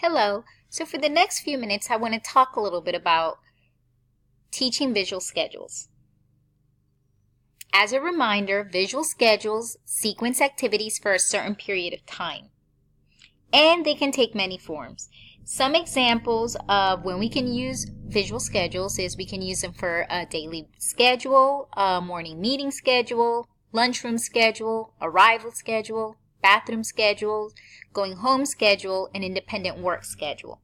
Hello. So for the next few minutes, I want to talk a little bit about teaching visual schedules. As a reminder, visual schedules sequence activities for a certain period of time, and they can take many forms. Some examples of when we can use visual schedules is we can use them for a daily schedule, a morning meeting schedule, lunchroom schedule, arrival schedule, bathroom schedule, going home schedule, and independent work schedule.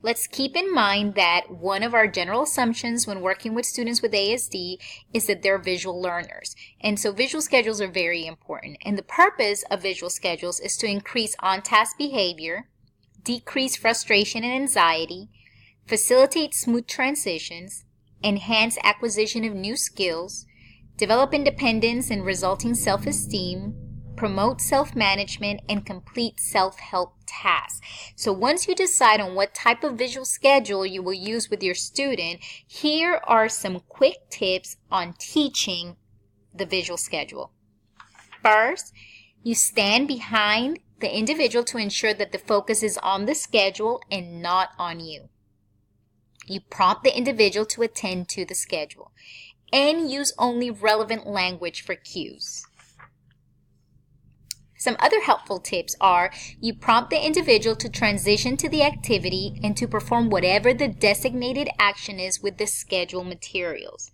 Let's keep in mind that one of our general assumptions when working with students with ASD is that they're visual learners. And so visual schedules are very important. And the purpose of visual schedules is to increase on-task behavior, decrease frustration and anxiety, facilitate smooth transitions, enhance acquisition of new skills, develop independence and resulting self-esteem, promote self-management, and complete self-help tasks. So once you decide on what type of visual schedule you will use with your student, here are some quick tips on teaching the visual schedule. First, you stand behind the individual to ensure that the focus is on the schedule and not on you. You prompt the individual to attend to the schedule and use only relevant language for cues. Some other helpful tips are you prompt the individual to transition to the activity and to perform whatever the designated action is with the schedule materials.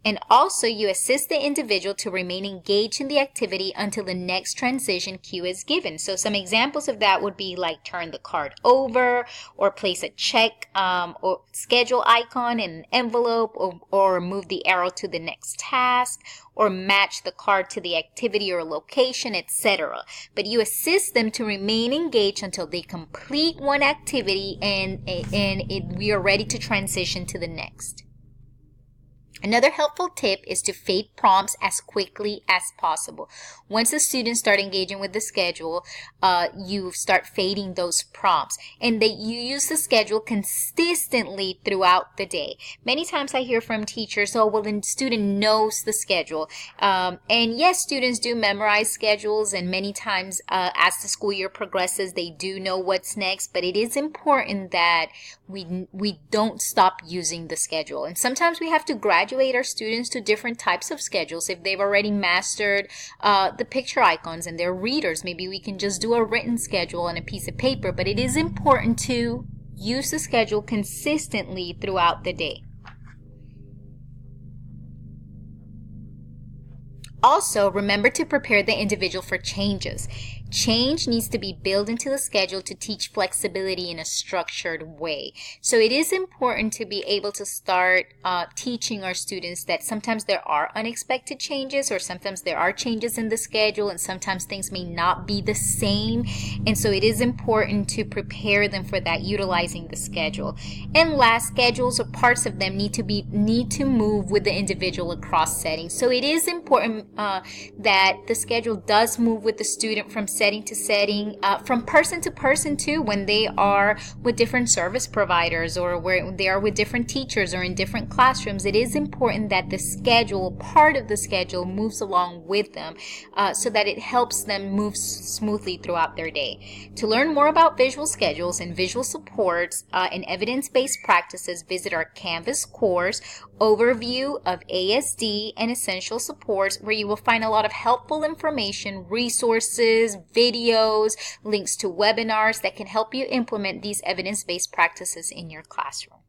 And also you assist the individual to remain engaged in the activity until the next transition cue is given. So some examples of that would be like turn the card over or place a check or schedule icon in an envelope or move the arrow to the next task or match the card to the activity or location, etc. But you assist them to remain engaged until they complete one activity and we are ready to transition to the next. Another helpful tip is to fade prompts as quickly as possible. Once the students start engaging with the schedule, you start fading those prompts and that you use the schedule consistently throughout the day. Many times I hear from teachers, oh, well, the student knows the schedule. And yes, students do memorize schedules, and many times as the school year progresses, they do know what's next, but it is important that we don't stop using the schedule. And sometimes we have to graduate our students to different types of schedules. If they've already mastered the picture icons and they're readers, maybe we can just do a written schedule on a piece of paper, but it is important to use the schedule consistently throughout the day. Also, remember to prepare the individual for changes. Change needs to be built into the schedule to teach flexibility in a structured way. So it is important to be able to start teaching our students that sometimes there are unexpected changes, or sometimes there are changes in the schedule, and sometimes things may not be the same. And so it is important to prepare them for that utilizing the schedule. And last, schedules or parts of them need to move with the individual across settings. So it is important that the schedule does move with the student from setting to setting, from person to person too, when they are with different service providers or where they are with different teachers or in different classrooms. It is important that the schedule, part of the schedule, moves along with them so that it helps them move smoothly throughout their day. To learn more about visual schedules and visual supports and evidence-based practices, visit our Canvas course, Overview of ASD and Essential Supports, where you will find a lot of helpful information, resources, videos, links to webinars that can help you implement these evidence-based practices in your classroom.